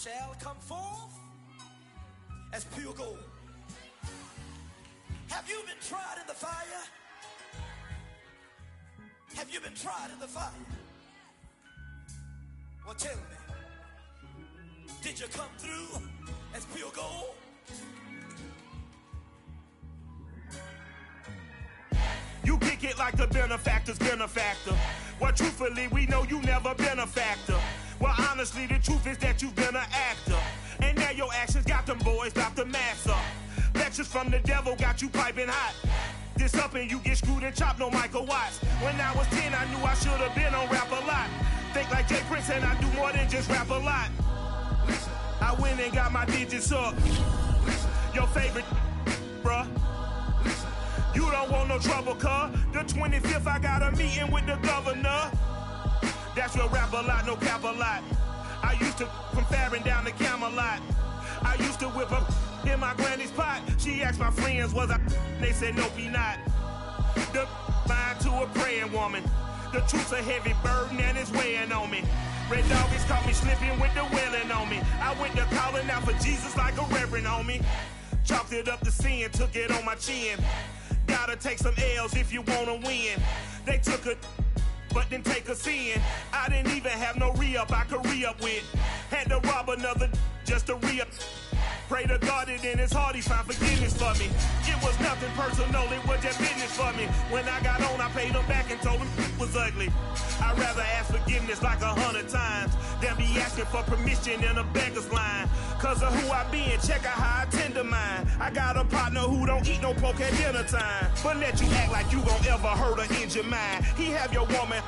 shall come forth as pure gold. Have you been tried in the fire? Have you been tried in the fire? Well, tell me, did you come through as pure gold? You kick it like the benefactor's benefactor. Well, truthfully, we know you never been a factor. Well, honestly, the truth is that you've been an actor. And now your actions got them boys about to mass up. Lectures from the devil got you piping hot. This up and you get screwed and chopped, no Michael Watts. When I was 10, I knew I should have been on Rap a Lot. Think like Jay Prince and I do more than just rap a lot. I went and got my digits up. Your favorite, bruh. You don't want no trouble, cuz. The 25th, I got a meeting with the governor. That's real Rap a Lot, no cap a lot. I used to from Farron down to Camelot. I used to whip up in my granny's pot. She asked my friends, was I? They said, nope, he not. The line to a praying woman. The truth's a heavy burden and it's weighing on me. Red Doggies caught me slipping with the wailing on me. I went to calling out for Jesus like a reverend on me. Chalked it up to sin, took it on my chin. Gotta take some L's if you wanna win. They took a but didn't take a sin. I didn't even have no re-up I could re-up with. Had to rob another just to re-up. Pray to God that in his heart he found forgiveness for me. It was nothing personal, it was just business for me. When I got on, I paid him back and told him it was ugly. I'd rather ask forgiveness like 100 times than be asking for permission in a beggar's line. Cause of who I be and check out how I tend to mine. I got a partner who don't eat no pork at dinner time, but let you act like you gon' ever hurt or injure mine. He have your woman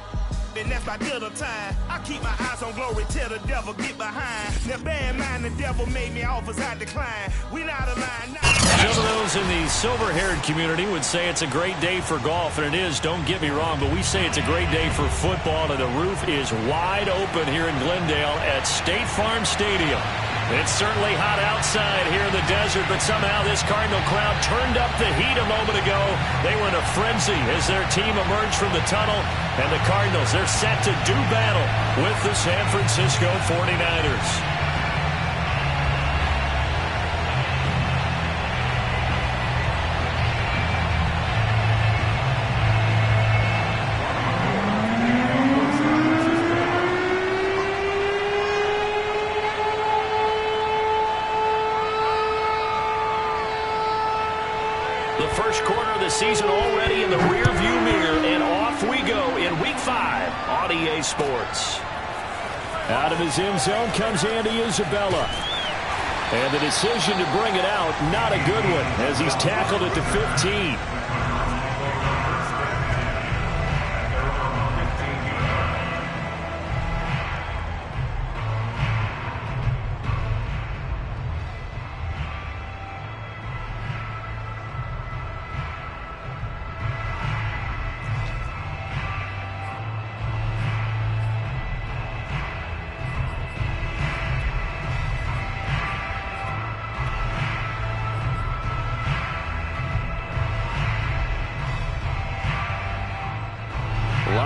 and that's by dinner time. I keep my eyes on glory till the devil get behind. Now bear in mind the devil made me offers I decline. We not aligned now. Some of those in the silver-haired community would say it's a great day for golf, and it is, don't get me wrong, but we say it's a great day for football, and the roof is wide open here in Glendale at State Farm Stadium. It's certainly hot outside here in the desert, but somehow this Cardinal crowd turned up the heat a moment ago. They were in a frenzy as their team emerged from the tunnel, and the Cardinals, they're set to do battle with the San Francisco 49ers. First quarter of the season already in the rear-view mirror, and off we go in Week 5 on EA Sports. Out of his end zone comes Andy Isabella. And the decision to bring it out, not a good one, as he's tackled at the 15.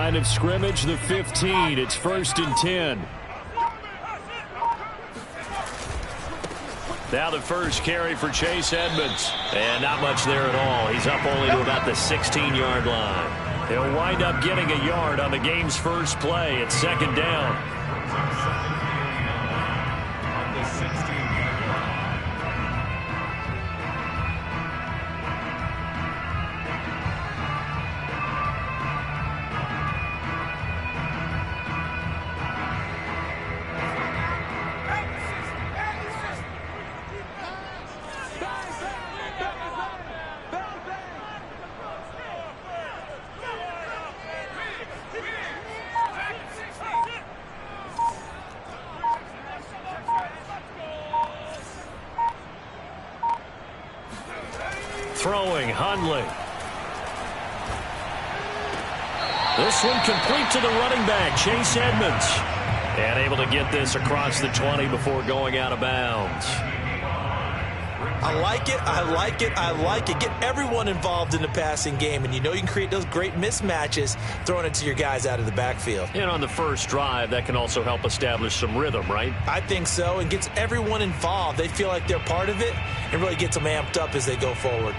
Line of scrimmage, the 15. It's 1st and 10. Now the first carry for Chase Edmonds. And not much there at all. He's up only to about the 16-yard line. He'll wind up getting a yard on the game's first play. It's 2nd down. Throwing, Hundley. This one complete to the running back, Chase Edmonds. And able to get this across the 20 before going out of bounds. I like it, I like it, I like it. Get everyone involved in the passing game, and you know you can create those great mismatches throwing it to your guys out of the backfield. And on the first drive, that can also help establish some rhythm, right? I think so, and gets everyone involved. They feel like they're part of it and really gets them amped up as they go forward.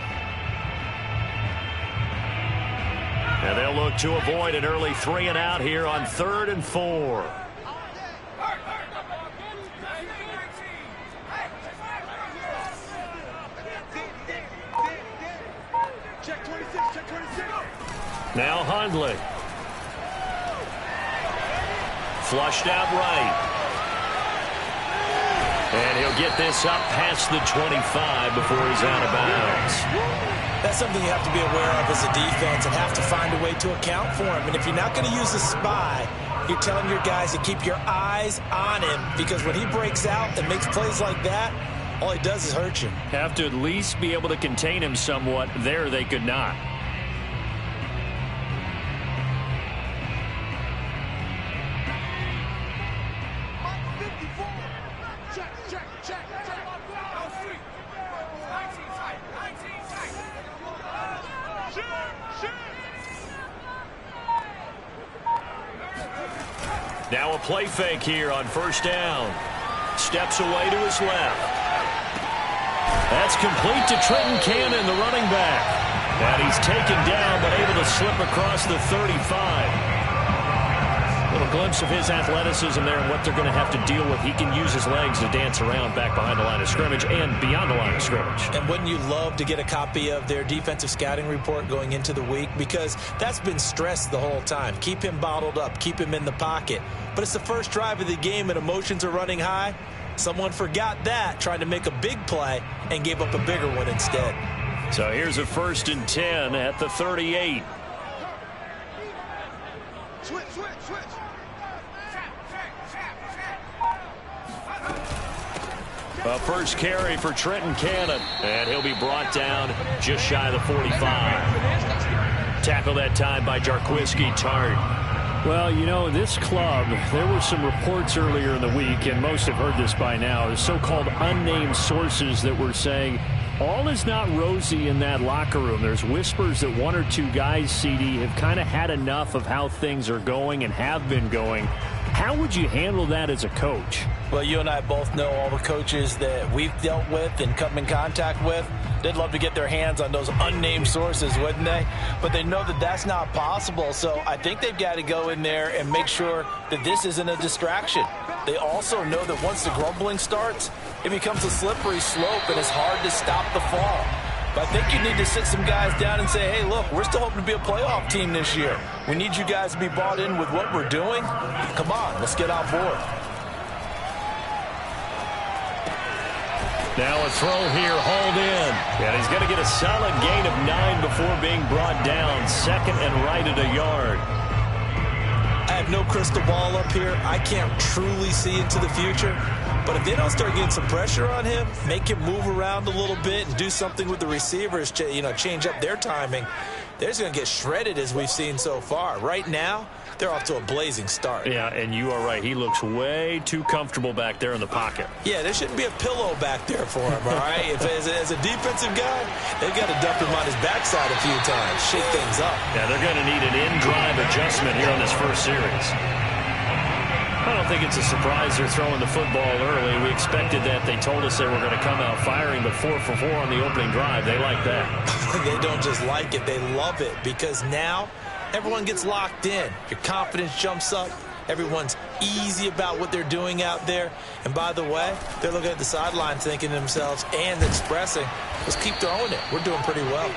And they'll look to avoid an early 3-and-out here on 3rd and 4. Now Hundley. Flushed out right. And he'll get this up past the 25 before he's out of bounds. That's something you have to be aware of as a defense and have to find a way to account for him. And if you're not going to use a spy, you're telling your guys to keep your eyes on him, because when he breaks out and makes plays like that, all he does is hurt you. Have to at least be able to contain him somewhat. There they could not. Now a play fake here on first down. Steps away to his left. That's complete to Trenton Cannon, the running back. And he's taken down but able to slip across the 35. Little glimpse of his athleticism there and what they're going to have to deal with. He can use his legs to dance around back behind the line of scrimmage and beyond the line of scrimmage. And wouldn't you love to get a copy of their defensive scouting report going into the week? Because that's been stressed the whole time. Keep him bottled up. Keep him in the pocket. But it's the first drive of the game and emotions are running high. Someone forgot that, trying to make a big play, and gave up a bigger one instead. So here's a 1st and 10 at the 38. Switch. A first carry for Trenton Cannon, and he'll be brought down just shy of the 45. Tackled that time by Jarquiski Tart. Well, you know, this club, there were some reports earlier in the week, and most have heard this by now, the so-called unnamed sources that were saying all is not rosy in that locker room. There's whispers that one or two guys, CD, have kind of had enough of how things are going and have been going. How would you handle that as a coach? Well, you and I both know all the coaches that we've dealt with and come in contact with. They'd love to get their hands on those unnamed sources, wouldn't they? But they know that that's not possible, so I think they've got to go in there and make sure that this isn't a distraction. They also know that once the grumbling starts, it becomes a slippery slope, and it's hard to stop the fall. But I think you need to sit some guys down and say, hey, look, we're still hoping to be a playoff team this year. We need you guys to be bought in with what we're doing. Come on, let's get on board. Now a throw here, hauled in. And he's going to get a solid gain of 9 before being brought down. 2nd and right at a yard. I have no crystal ball up here. I can't truly see into the future. But if they don't start getting some pressure on him, make him move around a little bit and do something with the receivers, change up their timing, they're just going to get shredded as we've seen so far. Right now, they're off to a blazing start. Yeah, and you are right. He looks way too comfortable back there in the pocket. Yeah, there shouldn't be a pillow back there for him, all right? If as a defensive guy, they've got to dump him on his backside a few times, shake things up. Yeah, they're going to need an in-drive adjustment here on this first series. I don't think it's a surprise they're throwing the football early. We expected that. They told us they were going to come out firing, but 4 for 4 on the opening drive. They like that. They don't just like it. They love it, because now everyone gets locked in. Your confidence jumps up. Everyone's easy about what they're doing out there. And by the way, they're looking at the sideline thinking to themselves and expressing, let's keep throwing it. We're doing pretty well.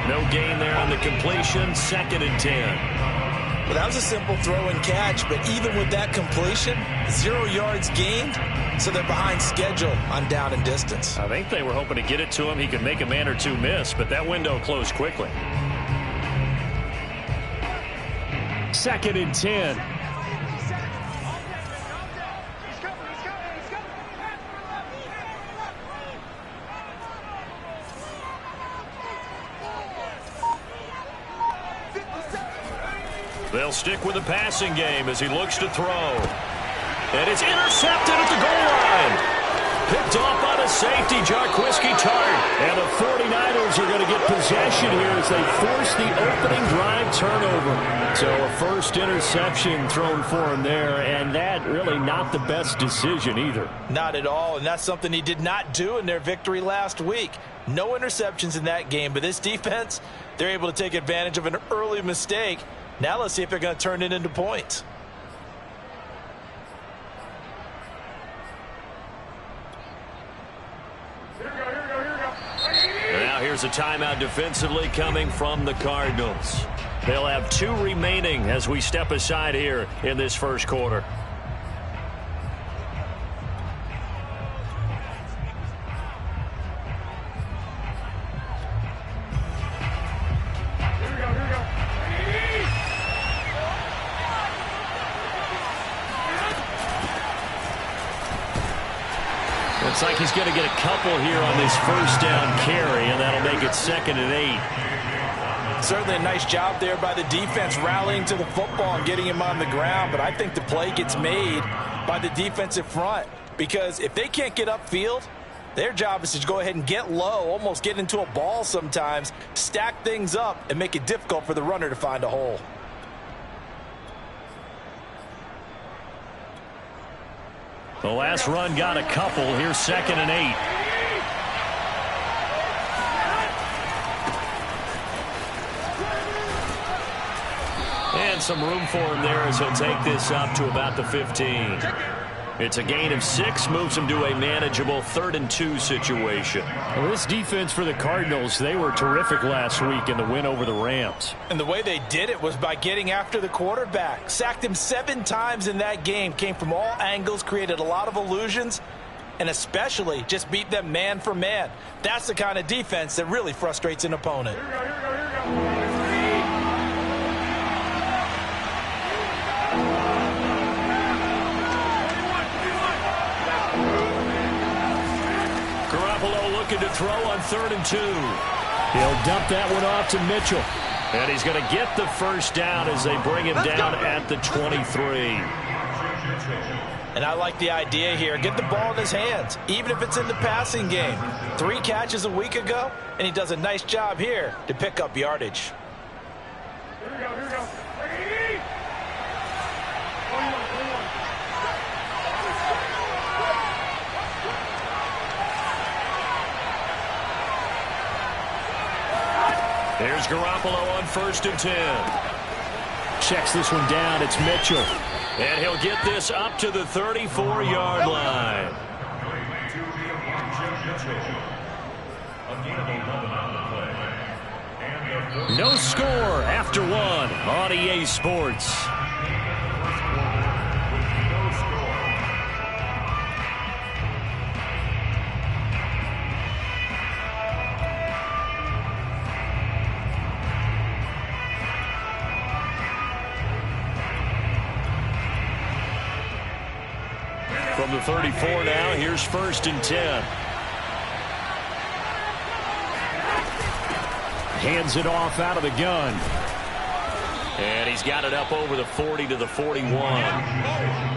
No gain there on the completion. 2nd and 10. Well, that was a simple throw and catch, but even with that completion, 0 yards gained, so they're behind schedule on down and distance. I think they were hoping to get it to him. He could make a man or two miss, but that window closed quickly. 2nd and 10. They'll stick with the passing game as he looks to throw. And it's intercepted at the goal line. Picked off by the safety, Jarquiski Tartt. And the 49ers are going to get possession here as they force the opening drive turnover. So a first interception thrown for him there, and that really not the best decision either. Not at all, and that's something he did not do in their victory last week. No interceptions in that game, but this defense, they're able to take advantage of an early mistake. Now let's see if they're going to turn it into points. Now here's a timeout defensively coming from the Cardinals. They'll have 2 remaining as we step aside here in this first quarter. Looks like he's going to get a couple here on this first down carry, and that'll make it 2nd and 8. Certainly a nice job there by the defense rallying to the football and getting him on the ground, but I think the play gets made by the defensive front because if they can't get upfield, their job is to go ahead and get low, almost get into a ball sometimes, stack things up, and make it difficult for the runner to find a hole. The last run got a couple. Here's 2nd and 8. And some room for him there as he'll take this up to about the 15. It's a gain of 6, moves him to a manageable 3rd and 2 situation. Well, this defense for the Cardinals, they were terrific last week in the win over the Rams. And the way they did it was by getting after the quarterback. Sacked him 7 times in that game. Came from all angles, created a lot of illusions, and especially just beat them man for man. That's the kind of defense that really frustrates an opponent. Looking to throw on 3rd and 2. He'll dump that one off to Mitchell. And he's going to get the first down as they bring him down at the 23. And I like the idea here. Get the ball in his hands, even if it's in the passing game. 3 catches a week ago, and he does a nice job here to pick up yardage. Here we go. There's Garoppolo on 1st and 10. Checks this one down. It's Mitchell. And he'll get this up to the 34-yard line. No score after 1 on EA Sports. From the 34 now, here's 1st and 10. Hands it off out of the gun. And he's got it up over the 40 to the 41.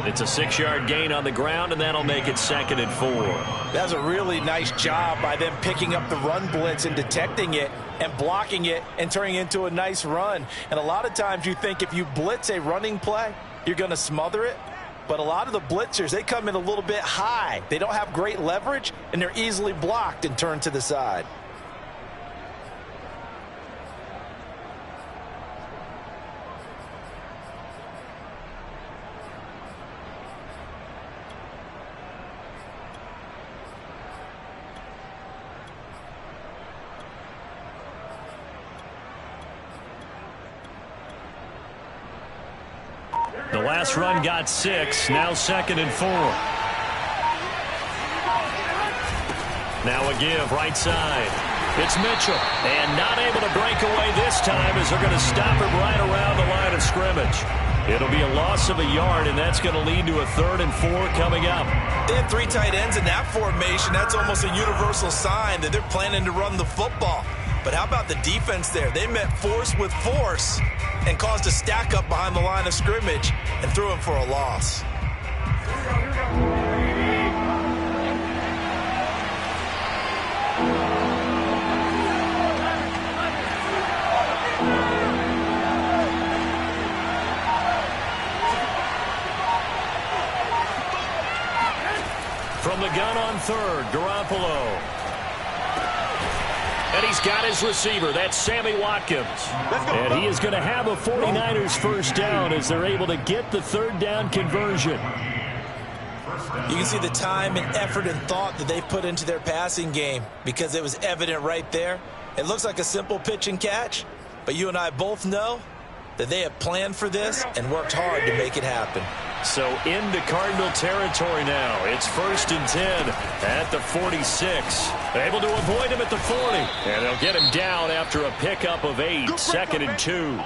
It's a 6-yard gain on the ground, and that'll make it 2nd and 4. That's a really nice job by them picking up the run blitz and detecting it and blocking it and turning it into a nice run. And a lot of times you think if you blitz a running play, you're going to smother it. But a lot of the blitzers, they come in a little bit high. They don't have great leverage, and they're easily blocked and turned to the side. The last run got 6, now 2nd and 4. Now a give, right side. It's Mitchell, and not able to break away this time as they're going to stop him right around the line of scrimmage. It'll be a loss of a yard, and that's going to lead to a 3rd and 4 coming up. They have 3 tight ends in that formation. That's almost a universal sign that they're planning to run the football. But how about the defense there? They met force with force and caused a stack up behind the line of scrimmage and threw him for a loss. From the gun on third, Garoppolo. And he's got his receiver. That's Sammy Watkins. And he is going to have a 49ers first down as they're able to get the third down conversion. You can see the time and effort and thought that they put into their passing game because it was evident right there. It looks like a simple pitch and catch, but you and I both know that they have planned for this and worked hard to make it happen. So into Cardinal territory now. It's 1st and 10 at the 46. Able to avoid him at the 40. And they'll get him down after a pickup of 8. 2nd and 2.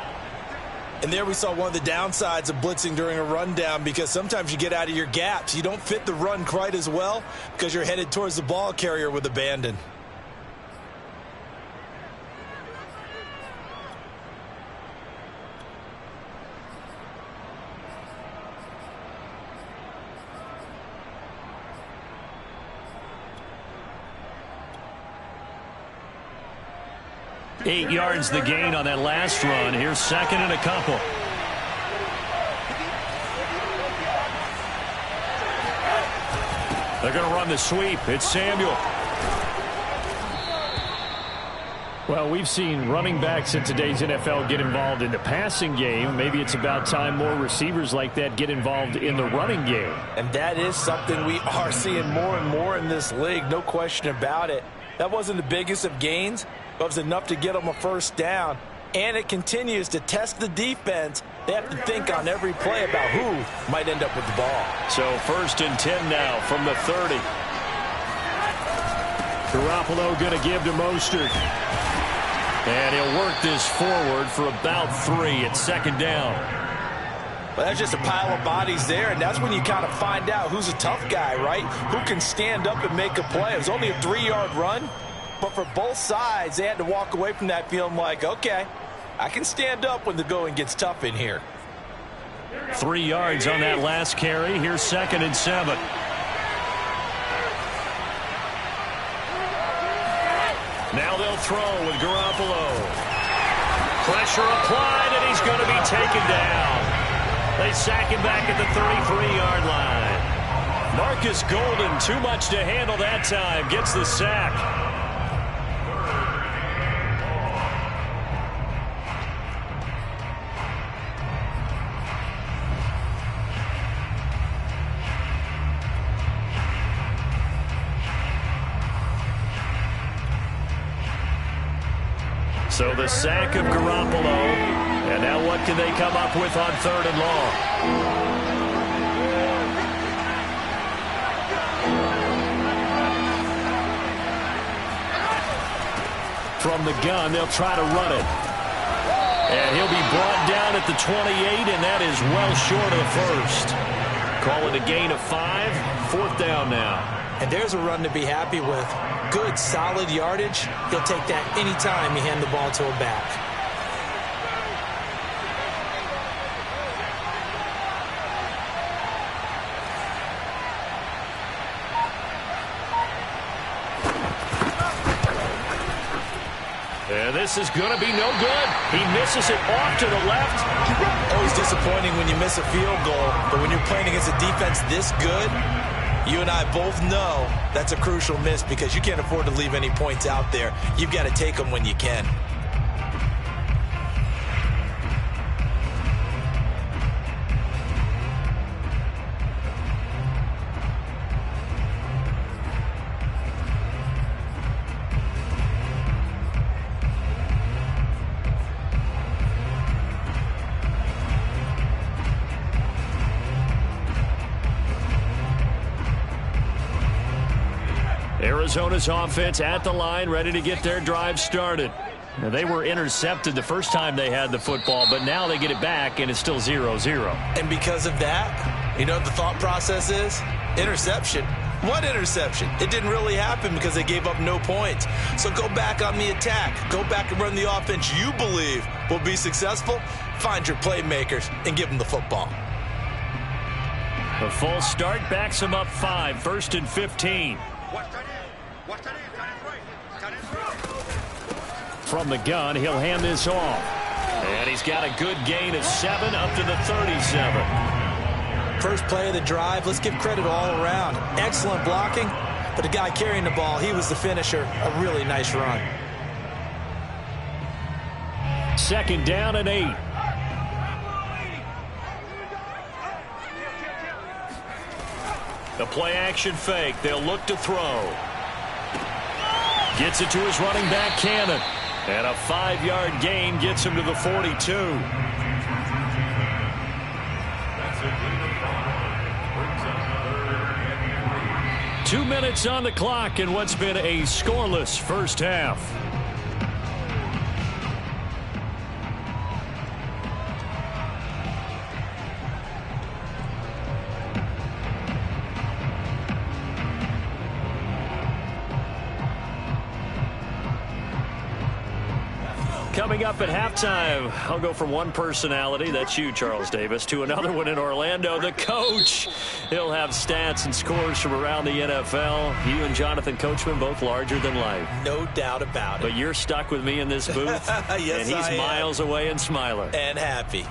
And there we saw one of the downsides of blitzing during a rundown because sometimes you get out of your gaps. You don't fit the run quite as well because you're headed towards the ball carrier with abandon. Eight yards the gain on that last run. Here's 2nd and a couple. They're going to run the sweep. It's Samuel. Well, we've seen running backs in today's NFL get involved in the passing game. Maybe it's about time more receivers like that get involved in the running game. And that is something we are seeing more and more in this league, no question about it. That wasn't the biggest of gains, but it was enough to get them a first down. And it continues to test the defense. They have to think on every play about who might end up with the ball. So 1st and 10 now from the 30. Garoppolo going to give to Mostert. And he'll work this forward for about 3 at 2nd down. Well, that's just a pile of bodies there, and that's when you kind of find out who's a tough guy, right? Who can stand up and make a play. It was only a 3-yard run, but for both sides, they had to walk away from that feeling like, okay, I can stand up when the going gets tough in here. 3 yards on that last carry. Here's 2nd and 7. Now they'll throw with Garoppolo. Pressure applied, and he's going to be taken down. They sack him back at the 33-yard line. Marcus Golden, too much to handle that time, gets the sack. So the sack of Garoppolo. And now what can they come up with on 3rd and long? From the gun, they'll try to run it. And he'll be brought down at the 28, and that is well short of the 1st. Call it a gain of 5. 4th down now. And there's a run to be happy with. Good, solid yardage. He'll take that anytime you hand the ball to a back. And this is going to be no good. He misses it off to the left. Always disappointing when you miss a field goal, but when you're playing against a defense this good, you and I both know that's a crucial miss because you can't afford to leave any points out there. You've got to take them when you can. Arizona's offense at the line, ready to get their drive started. Now, they were intercepted the first time they had the football, but now they get it back, and it's still 0-0. And because of that, you know what the thought process is? Interception. What interception? It didn't really happen because they gave up no points. So go back on the attack. Go back and run the offense you believe will be successful. Find your playmakers and give them the football. The false start backs him up 5, 1st and 15. From the gun, he'll hand this off. And he's got a good gain of 7 up to the 37. First play of the drive, let's give credit all around. Excellent blocking, but the guy carrying the ball, he was the finisher. A really nice run. 2nd down and 8. The play action fake. They'll look to throw. Gets it to his running back, Cannon. And a 5-yard gain gets him to the 42. 2 minutes on the clock in what's been a scoreless first half. Coming up at halftime, I'll go from one personality, that's you, Charles Davis, to another one in Orlando, the coach. He'll have stats and scores from around the NFL. You and Jonathan Coachman, both larger than life. No doubt about it. But you're stuck with me in this booth, yes, and he's I miles away and smiling. And happy.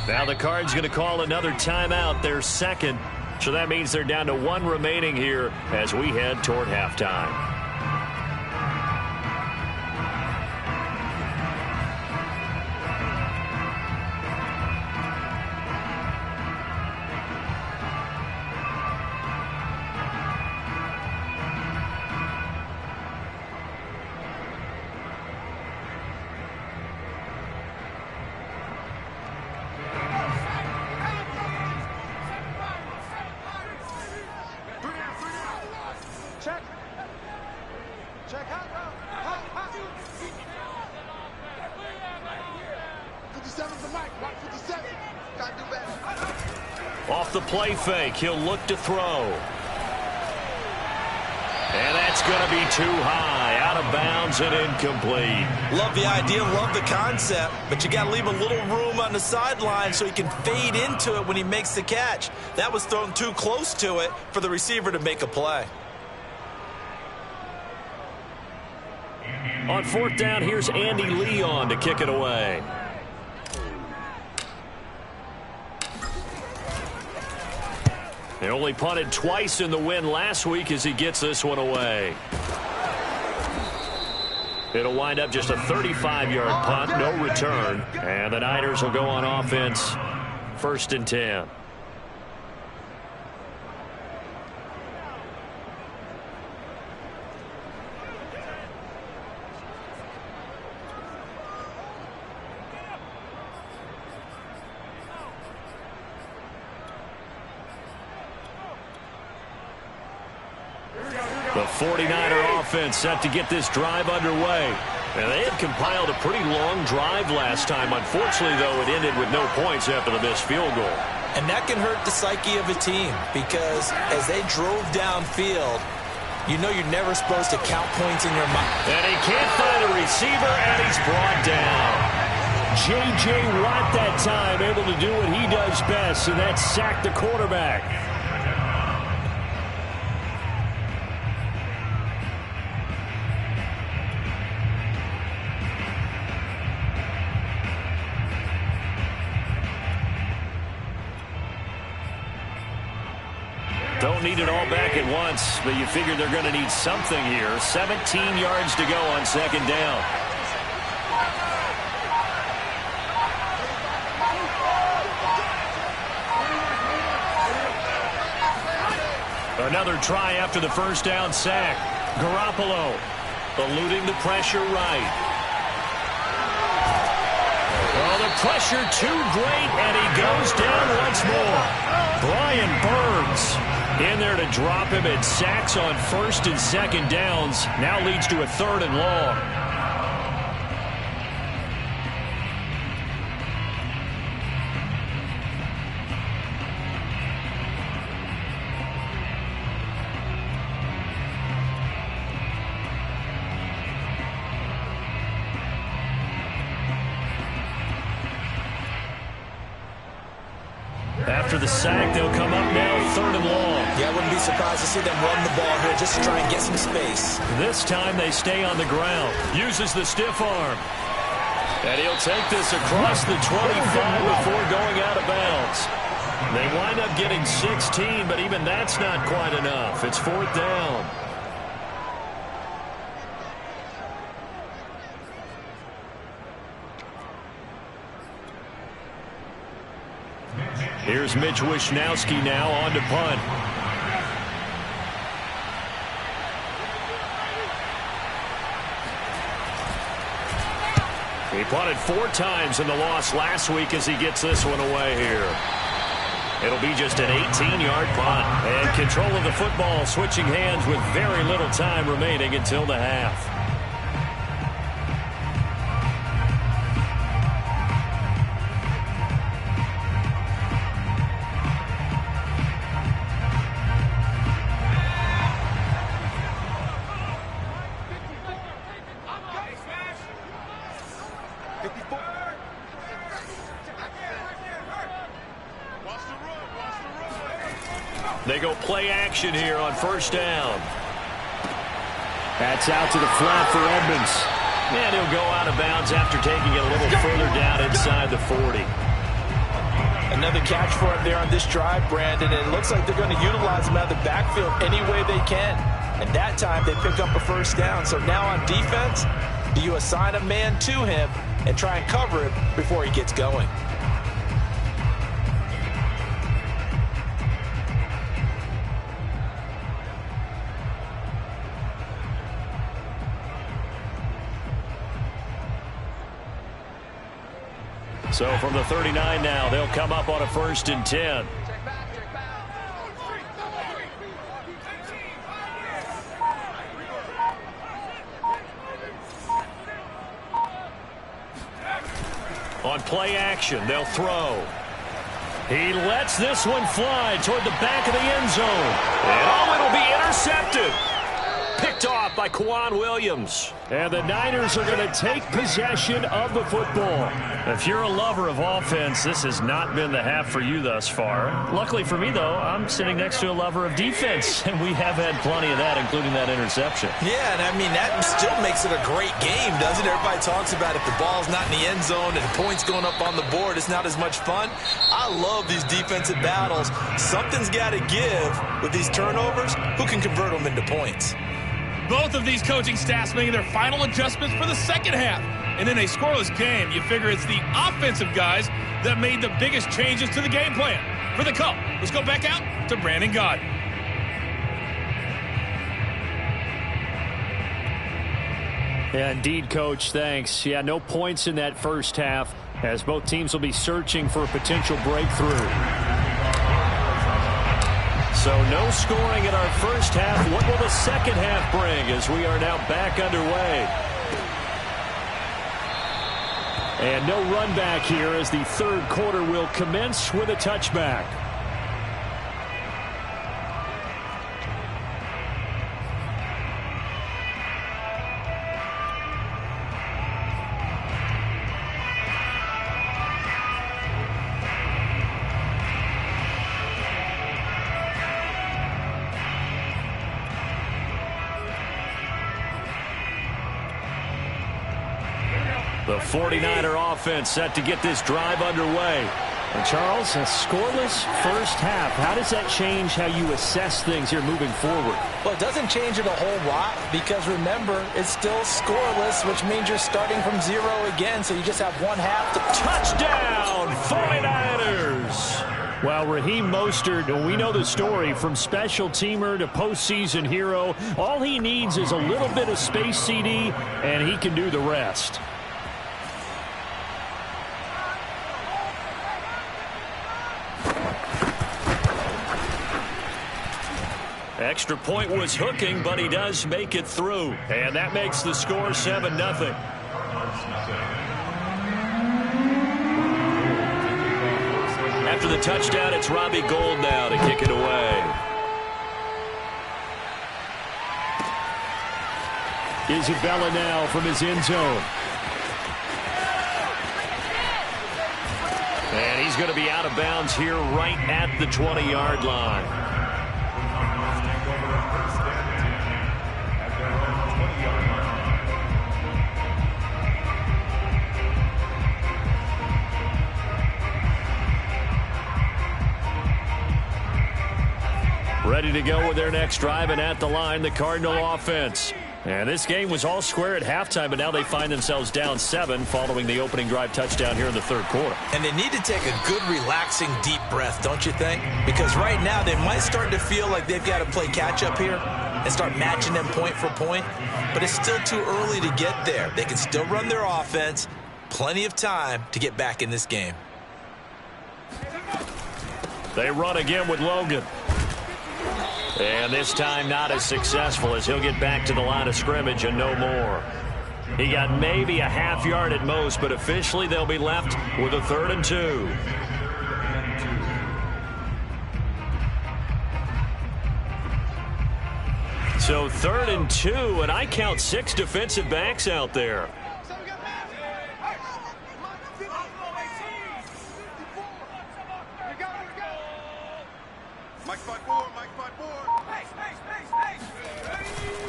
Now the Cards going to call another timeout, their second. So that means they're down to 1 remaining here as we head toward halftime. Off the play fake, he'll look to throw. And that's going to be too high, out of bounds and incomplete. Love the idea, love the concept, but you got to leave a little room on the sideline so he can fade into it when he makes the catch. That was thrown too close to it for the receiver to make a play. On 4th down, here's Andy Leon to kick it away. They only punted twice in the win last week as he gets this one away. It'll wind up just a 35-yard punt, no return. And the Niners will go on offense, 1st and 10. The 49er offense set to get this drive underway. And they had compiled a pretty long drive last time. Unfortunately, though, it ended with no points after the missed field goal. And that can hurt the psyche of a team because as they drove downfield, you know you're never supposed to count points in your mind. And he can't find a receiver, and he's brought down. J.J. Watt that time able to do what he does best, and that's sack the quarterback. Don't need it all back at once, but you figure they're going to need something here. 17 yards to go on 2nd down. Another try after the 1st down sack. Garoppolo eluding the pressure right. Oh, the pressure too great, and he goes down once more. Brian Burns in there to drop him, and sacks on 1st and 2nd downs. Now leads to a 3rd and long. the sack. They'll come up now 3rd and long. Yeah, I wouldn't be surprised to see them run the ball here just to try and get some space. This time they stay on the ground. Uses the stiff arm. And he'll take this across the 25 before going out of bounds. They wind up getting 16, but even that's not quite enough. It's 4th down. Here's Mitch Wishnowski now on to punt. He punted 4 times in the loss last week as he gets this one away here. It'll be just an 18-yard punt. And control of the football switching hands with very little time remaining until the half. They go play action here on 1st down. That's out to the flat for Edmonds. And he'll go out of bounds after taking it a little further down inside the 40. Another catch for him there on this drive, Brandon. And it looks like they're going to utilize him out of the backfield any way they can. And that time they pick up a 1st down. So now on defense, do you assign a man to him and try and cover him before he gets going? So from the 39 now, they'll come up on a 1st and 10. On play action, they'll throw. He lets this one fly toward the back of the end zone. And it'll be intercepted. Picked off by Kwan Williams. And the Niners are going to take possession of the football. If you're a lover of offense, this has not been the half for you thus far. Luckily for me, though, I'm sitting next to a lover of defense, and we have had plenty of that, including that interception. Yeah, and I mean, that still makes it a great game, doesn't it? Everybody talks about if the ball's not in the end zone and points going up on the board, it's not as much fun. I love these defensive battles. Something's got to give with these turnovers. Who can convert them into points? Both of these coaching staffs making their final adjustments for the second half. And in a scoreless game, you figure it's the offensive guys that made the biggest changes to the game plan. For the call, let's go back out to Brandon Gaudin. Yeah, indeed, Coach. Thanks. Yeah, no points in that first half as both teams will be searching for a potential breakthrough. So no scoring in our first half. What will the second half bring as we are now back underway? And no run back here as the 3rd quarter will commence with a touchback. The 49er offense set to get this drive underway. And Charles, a scoreless first half. How does that change how you assess things here moving forward? Well, it doesn't change it a whole lot because, remember, it's still scoreless, which means you're starting from 0 again, so you just have one half to... Touchdown, 49ers! Well, Raheem Mostert, we know the story, from special teamer to postseason hero. All he needs is a little bit of space, CD, and he can do the rest. Extra point was hooking, but he does make it through. And that makes the score 7-0. After the touchdown, it's Robbie Gould now to kick it away. Isabella now from his end zone. And he's going to be out of bounds here right at the 20-yard line. Ready to go with their next drive, and at the line, the Cardinal offense. And this game was all square at halftime, but now they find themselves down 7 following the opening drive touchdown here in the third quarter. And they need to take a good, relaxing, deep breath, don't you think? Because right now they might start to feel like they've got to play catch-up here and start matching them point for point. But it's still too early to get there. They can still run their offense. Plenty of time to get back in this game. They run again with Logan. And this time not as successful, as he'll get back to the line of scrimmage and no more. He got maybe a half yard at most, but officially they'll be left with a 3rd and 2. So 3rd and 2, and I count 6 defensive backs out there.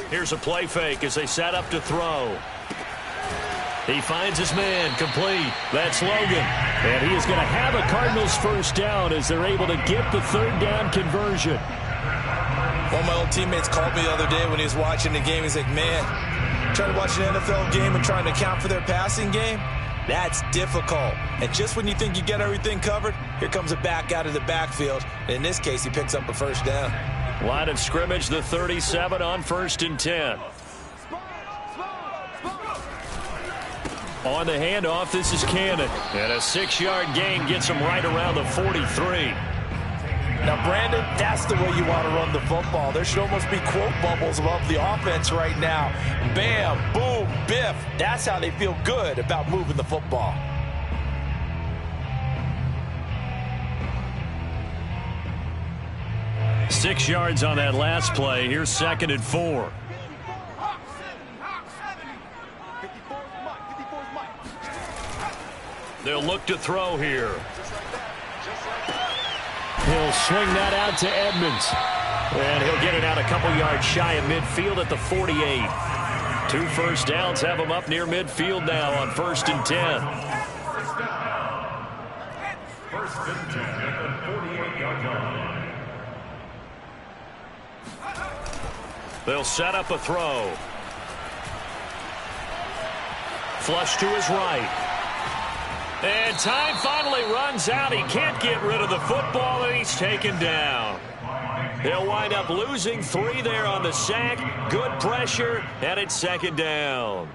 Here's a play fake as they set up to throw. He finds his man, complete. That's Logan. And he is going to have a Cardinals first down as they're able to get the 3rd down conversion. One of my old teammates called me the other day when he was watching the game. He's like, man, trying to watch an NFL game and trying to account for their passing game, that's difficult. And just when you think you get everything covered, here comes a back out of the backfield. And in this case, he picks up a first down. Line of scrimmage, the 37 on 1st and 10. On the handoff, this is Cannon. And a 6-yard gain gets him right around the 43. Now, Brandon, that's the way you want to run the football. There should almost be quote bubbles above the offense right now. Bam, boom, biff. That's how they feel good about moving the football. Six yards on that last play. Here's 2nd and 4. They'll look to throw here. He'll swing that out to Edmonds. And he'll get it out a couple yards shy of midfield at the 48. 2 first downs have him up near midfield now on 1st and 10. First and 10 at the 48-yard line. They'll set up a throw. Flush to his right. And time finally runs out. He can't get rid of the football, and he's taken down. He'll wind up losing 3 there on the sack. Good pressure, and it's 2nd down.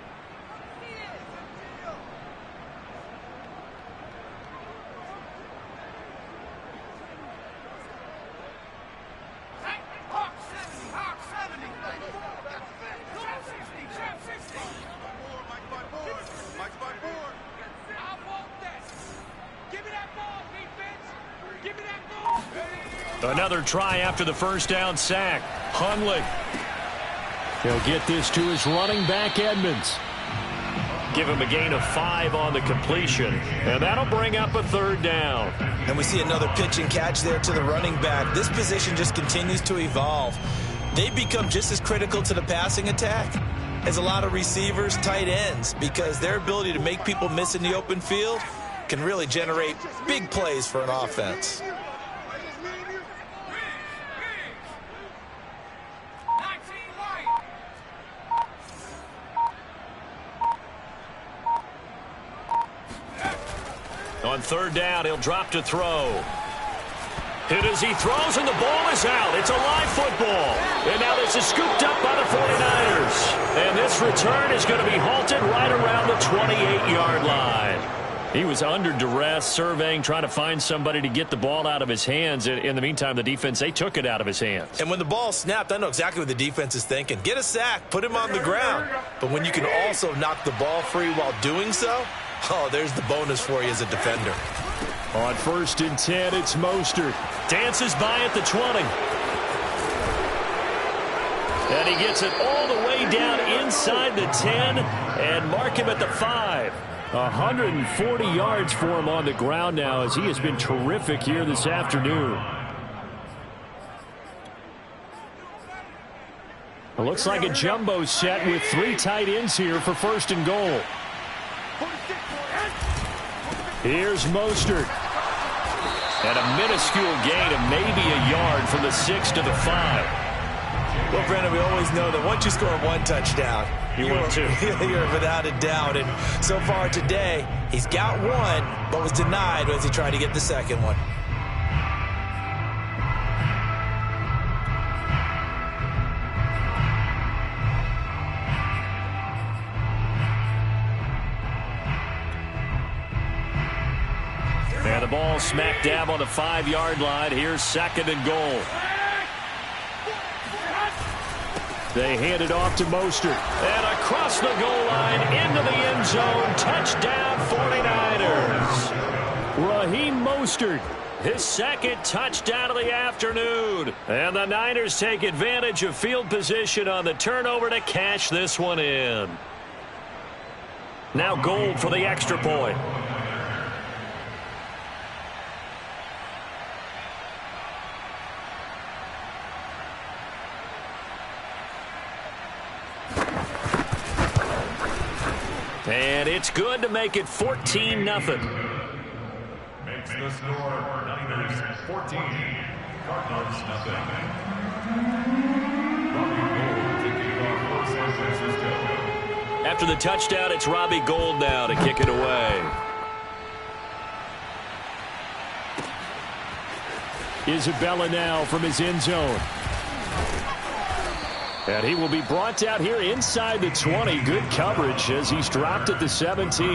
Another try after the first down sack. Hundley. He'll get this to his running back, Edmonds. Give him a gain of 5 on the completion. And that'll bring up a 3rd down. And we see another pitch and catch there to the running back. This position just continues to evolve. They become just as critical to the passing attack as a lot of receivers, tight ends, because their ability to make people miss in the open field can really generate big plays for an offense. On 3rd down, he'll drop to throw. Hit as he throws, and the ball is out. It's a live football. And now this is scooped up by the 49ers. And this return is going to be halted right around the 28-yard line. He was under duress, surveying, trying to find somebody to get the ball out of his hands. In the meantime, the defense, they took it out of his hands. And when the ball snapped, I know exactly what the defense is thinking. Get a sack, put him on the ground. But when you can also knock the ball free while doing so, oh, there's the bonus for you as a defender. On 1st and 10, it's Mostert. Dances by at the 20. And he gets it all the way down inside the 10 and mark him at the 5. 140 yards for him on the ground now as he has been terrific here this afternoon. It looks like a jumbo set with 3 tight ends here for 1st and goal. Here's Mostert. And a minuscule gain of maybe a yard from the 6 to the 5. Well, Brandon, we always know that once you score 1 touchdown, you're without a doubt. And so far today, he's got 1, but was denied as he tried to get the second one. And the ball smack dab on the 5-yard line. Here's 2nd and goal. They hand it off to Mostert. And across the goal line into the end zone. Touchdown 49ers. Raheem Mostert. His 2nd touchdown of the afternoon. And the Niners take advantage of field position on the turnover to cash this one in. Now Gold for the extra point. And it's good to make it 14-0. Makes the score Niners 14, Cardinals 0. After the touchdown, it's Robbie Gould now to kick it away. Isabella now from his end zone. And he will be brought out here inside the 20. Good coverage as he's dropped at the 17.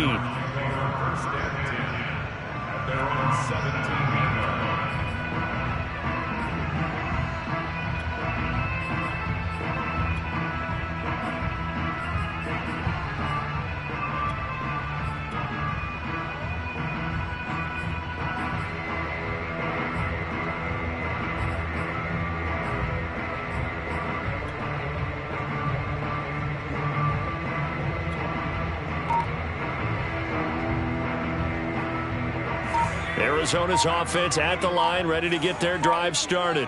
Arizona's offense at the line, ready to get their drive started.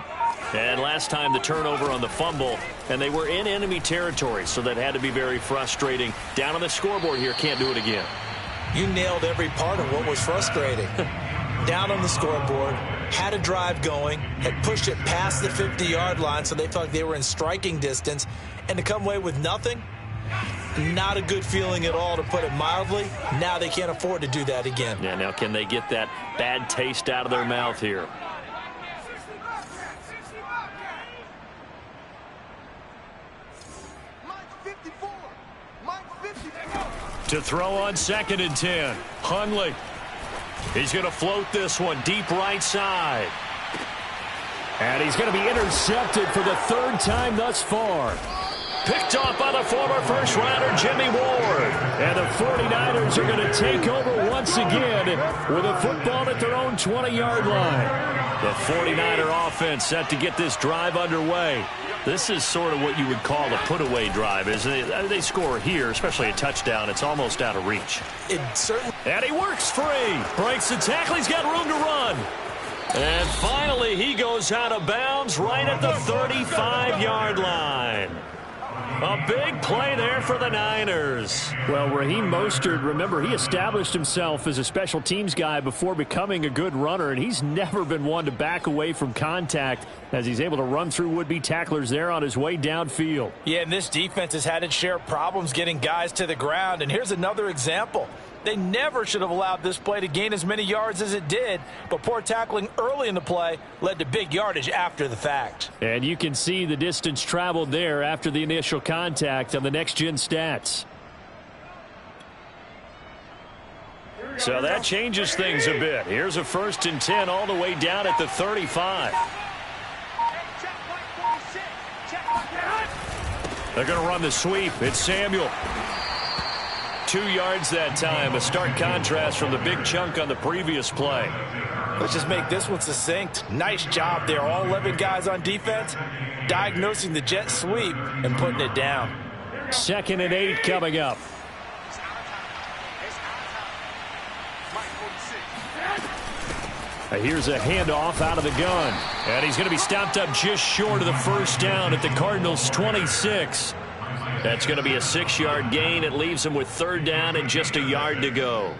And last time the turnover on the fumble, and they were in enemy territory, so that had to be very frustrating. Down on the scoreboard here, can't do it again. You nailed every part of what was frustrating. Down on the scoreboard, had a drive going, had pushed it past the 50-yard line, so they felt like they were in striking distance, and to come away with nothing, not a good feeling at all, to put it mildly. Now they can't afford to do that again. Yeah, now can they get that bad taste out of their mouth here? To throw on 2nd and 10. Hundley. He's going to float this one deep right side. And he's going to be intercepted for the 3rd time thus far. Picked off by the former first-rounder Jimmy Ward. And the 49ers are going to take over once again with a football at their own 20-yard line. The 49er offense set to get this drive underway. This is sort of what you would call a put-away drive, isn't it? They score here, especially a touchdown. It's almost out of reach. It certainly. And he works free. Breaks the tackle. He's got room to run. And finally, he goes out of bounds right at the 35-yard line. A big play there for the Niners. Well, Raheem Mostert, remember, he established himself as a special teams guy before becoming a good runner, and he's never been one to back away from contact as he's able to run through would-be tacklers there on his way downfield. Yeah, and this defense has had its share of problems getting guys to the ground, and here's another example. They never should have allowed this play to gain as many yards as it did, but poor tackling early in the play led to big yardage after the fact. And you can see the distance traveled there after the initial contact on the next-gen stats. So that changes things a bit. Here's a 1st and 10 all the way down at the 35. They're going to run the sweep. It's Samuel. 2 yards that time, a stark contrast from the big chunk on the previous play. Let's just make this one succinct. Nice job there. All 11 guys on defense diagnosing the jet sweep and putting it down. 2nd and 8 coming up. Here's a handoff out of the gun. And he's going to be stopped up just short of the first down at the Cardinals' 26. That's going to be a 6-yard gain. It leaves him with 3rd down and just a yard to go.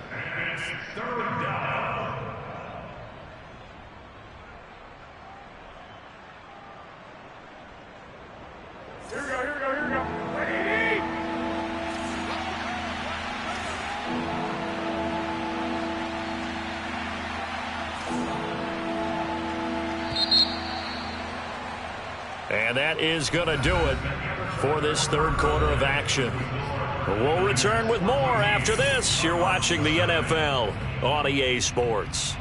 And that is going to do it for this 3rd quarter of action. We'll return with more after this. You're watching the NFL on EA Sports.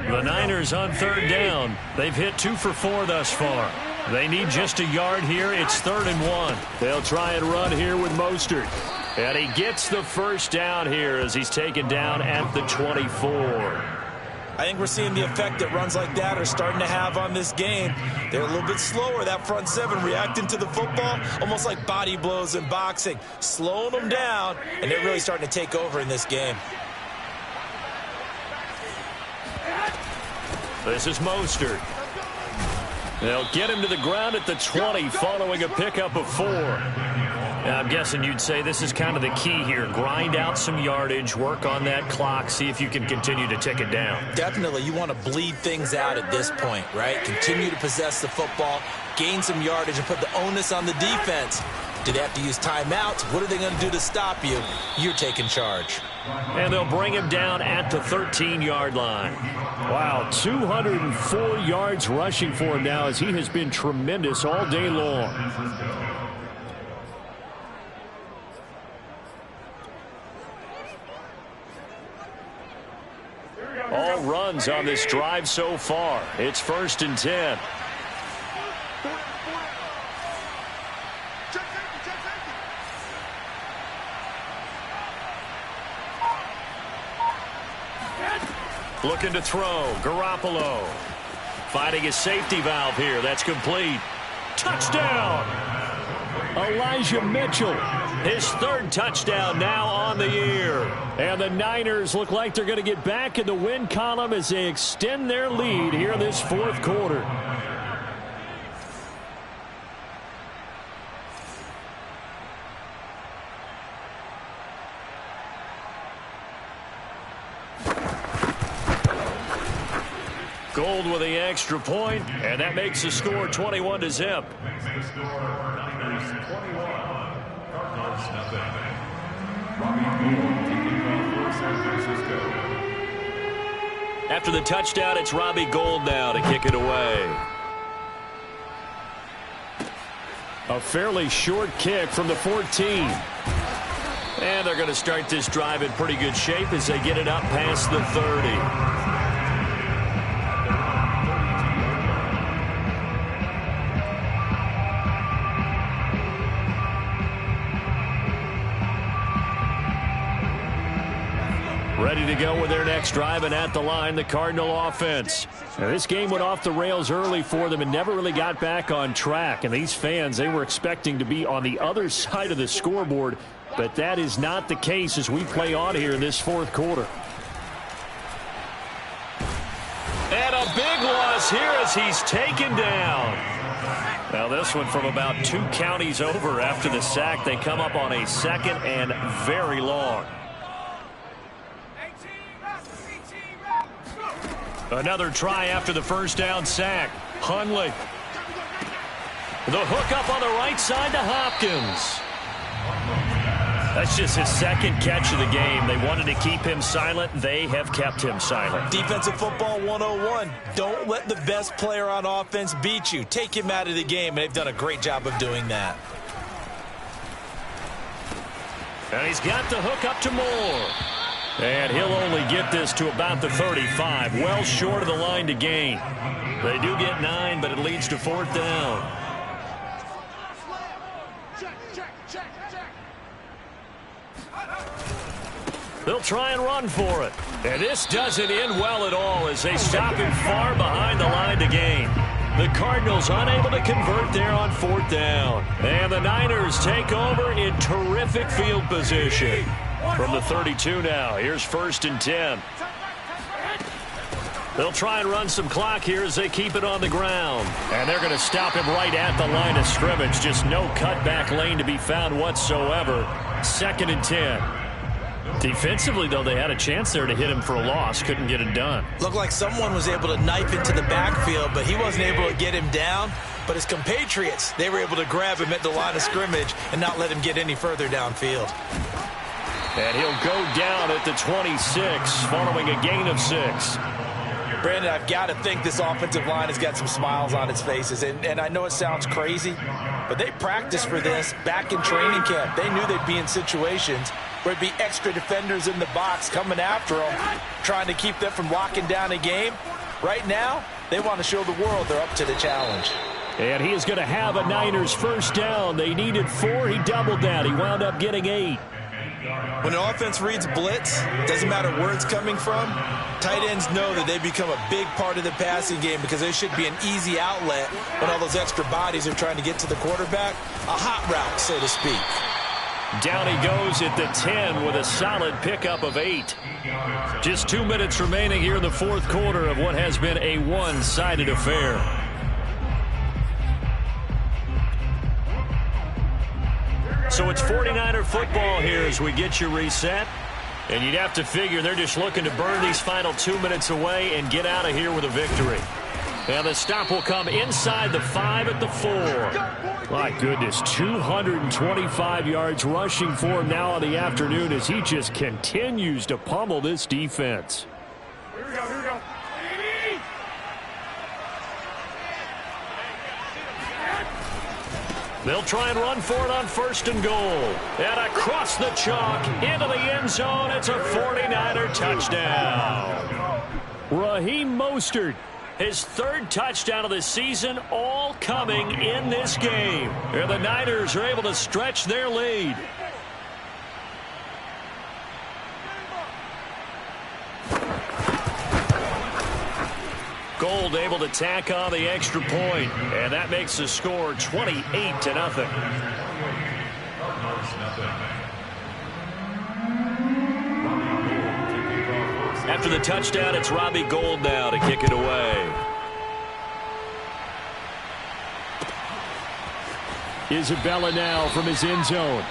The Niners on 3rd down. They've hit 2 for 4 thus far. They need just a yard here. It's 3rd and 1. They'll try and run here with Mostert. And he gets the first down here as he's taken down at the 24. I think we're seeing the effect that runs like that are starting to have on this game. They're a little bit slower, that front 7, reacting to the football, almost like body blows in boxing, slowing them down, and they're really starting to take over in this game. This is Mostert. They'll get him to the ground at the 20 following a pickup of 4. Now, I'm guessing you'd say this is kind of the key here. Grind out some yardage, work on that clock, see if you can continue to tick it down. Definitely. You want to bleed things out at this point, right? Continue to possess the football, gain some yardage, and put the onus on the defense. Do they have to use timeouts? What are they going to do to stop you? You're taking charge. And they'll bring him down at the 13-yard line. Wow, 204 yards rushing for him now as he has been tremendous all day long. All runs on this drive so far. It's 1st and 10. Looking to throw. Garoppolo. Finding his safety valve here. That's complete. Touchdown! Elijah Mitchell. His 3rd touchdown now on the year. And the Niners look like they're going to get back in the win column as they extend their lead here in this 4th quarter. Gold with the extra point, and that makes the score 21-0. Makes the score Niners 21, Cardinals nothing. Robbie Gould kicking off for San Francisco. After the touchdown, it's Robbie Gould now to kick it away. A fairly short kick from the 14. And they're going to start this drive in pretty good shape as they get it up past the 30. Ready to go with their next drive, and at the line, the Cardinal offense. Now, this game went off the rails early for them and never really got back on track. And these fans, they were expecting to be on the other side of the scoreboard, but that is not the case as we play on here in this 4th quarter. And a big loss here as he's taken down. Now, this one from about 2 counties over after the sack. They come up on a 2nd and very long. Another try after the first down sack. Hundley. The hook up on the right side to Hopkins. That's just his 2nd catch of the game. They wanted to keep him silent. They have kept him silent. Defensive football 101. Don't let the best player on offense beat you. Take him out of the game, and they've done a great job of doing that. And he's got the hook up to Moore. And he'll only get this to about the 35. Well short of the line to gain. They do get 9, but it leads to 4th down. They'll try and run for it. And this doesn't end well at all as they stop him far behind the line to gain. The Cardinals unable to convert there on 4th down. And the Niners take over in terrific field position. From the 32 now, here's 1st and 10. They'll try and run some clock here as they keep it on the ground. And they're going to stop him right at the line of scrimmage. Just no cutback lane to be found whatsoever. 2nd and 10. Defensively, though, they had a chance there to hit him for a loss. Couldn't get it done. Looked like someone was able to knife into the backfield, but he wasn't able to get him down. But his compatriots, they were able to grab him at the line of scrimmage and not let him get any further downfield. And he'll go down at the 26 following a gain of 6. Brandon, I've got to think this offensive line has got some smiles on its faces. And I know it sounds crazy, but they practiced for this back in training camp. They knew they'd be in situations where there'd be extra defenders in the box coming after them, trying to keep them from locking down a game. Right now, they want to show the world they're up to the challenge. And he is going to have a Niners 1st down. They needed 4. He doubled that. He wound up getting 8. When an offense reads blitz, doesn't matter where it's coming from, tight ends know that they become a big part of the passing game because they should be an easy outlet when all those extra bodies are trying to get to the quarterback. A hot route, so to speak. Down he goes at the 10 with a solid pickup of 8. Just 2 minutes remaining here in the 4th quarter of what has been a one-sided affair. So it's 49er football here as we get you reset. And you'd have to figure they're just looking to burn these final 2 minutes away and get out of here with a victory. And the stop will come inside the 5 at the 4. My goodness, 225 yards rushing for him now on the afternoon as he just continues to pummel this defense. Here we go. They'll try and run for it on 1st and goal. And across the chalk into the end zone. It's a 49er touchdown. Raheem Mostert, his 3rd touchdown of the season, all coming in this game. And the Niners are able to stretch their lead. Gold able to tack on the extra point, and that makes the score 28-0. After the touchdown, it's Robbie Gould now to kick it away. Isabella now from his end zone.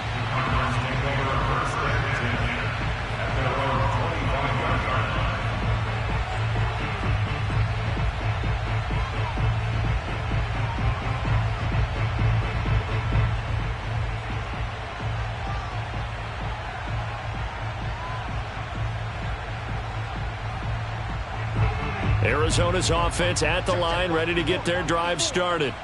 Arizona's offense at the line, ready to get their drive started.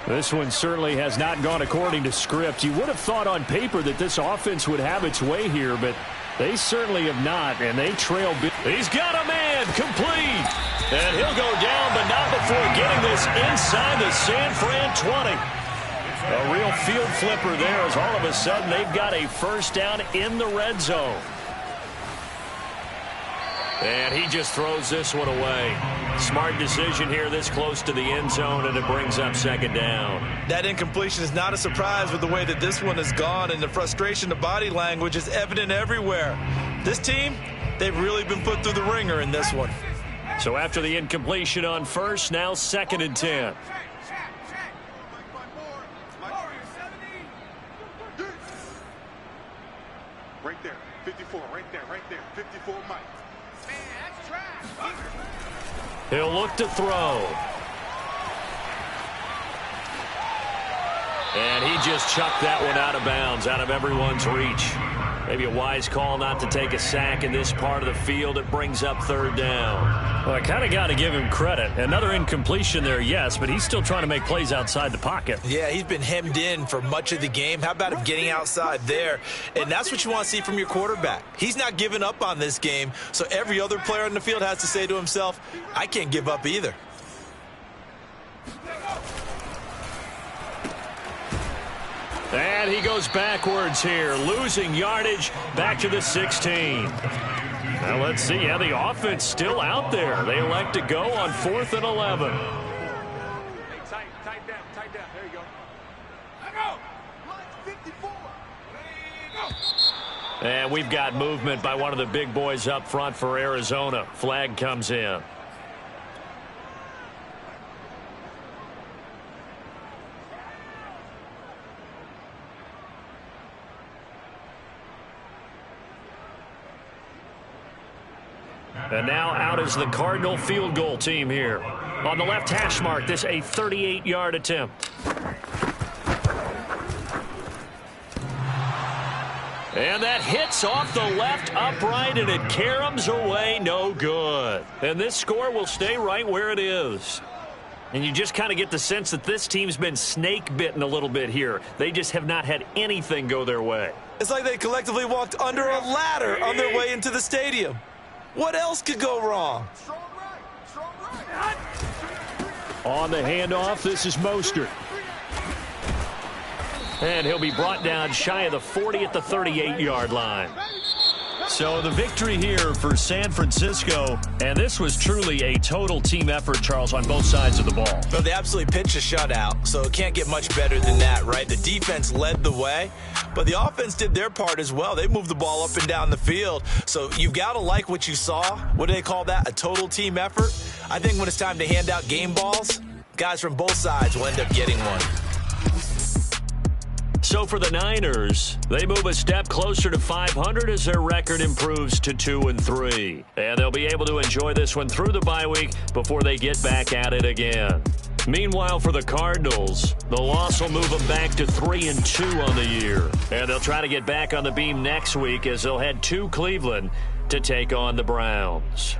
This one certainly has not gone according to script. You would have thought on paper that this offense would have its way here, but they certainly have not, and they trail big. He's got a man complete, and he'll go down, but not before getting this inside the San Fran 20. A real field flipper there as all of a sudden they've got a 1st down in the red zone. And he just throws this one away. Smart decision here this close to the end zone, and it brings up 2nd down. That incompletion is not a surprise with the way that this one has gone, and the frustration of body language is evident everywhere. This team, they've really been put through the ringer in this one. So after the incompletion on 1st, now 2nd and 10. Right there, 54, right there, 54 Mike. He'll look to throw. And he just chucked that one out of bounds, out of everyone's reach. Maybe a wise call not to take a sack in this part of the field. It brings up 3rd down. Well, I kind of got to give him credit. Another incompletion there, yes, but he's still trying to make plays outside the pocket. Yeah, he's been hemmed in for much of the game. How about him getting outside there? And that's what you want to see from your quarterback. He's not giving up on this game, so every other player on the field has to say to himself, I can't give up either. And he goes backwards here, losing yardage back to the 16. Now let's see. Yeah, the offense still out there. They elect to go on 4th and 11. Hey, tight down. There you go. Go. Line 54. Go. And we've got movement by one of the big boys up front for Arizona. Flag comes in. And now out is the Cardinal field goal team here. On the left hash mark, this a 38-yard attempt. And that hits off the left upright, and it caroms away, no good. And this score will stay right where it is. And you just kind of get the sense that this team's been snake-bitten a little bit here. They just have not had anything go their way. It's like they collectively walked under a ladder on their way into the stadium. What else could go wrong? On the handoff, this is Mostert. And he'll be brought down shy of the 40 at the 38-yard line. So the victory here for San Francisco, and this was truly a total team effort, Charles, on both sides of the ball. Well, they absolutely pitched a shutout, so it can't get much better than that, right? The defense led the way, but the offense did their part as well. They moved the ball up and down the field, so you've got to like what you saw. What do they call that? A total team effort? I think when it's time to hand out game balls, guys from both sides will end up getting one. So for the Niners, they move a step closer to 500 as their record improves to 2-3. And they'll be able to enjoy this one through the bye week before they get back at it again. Meanwhile, for the Cardinals, the loss will move them back to 3-2 on the year. And they'll try to get back on the beam next week as they'll head to Cleveland to take on the Browns.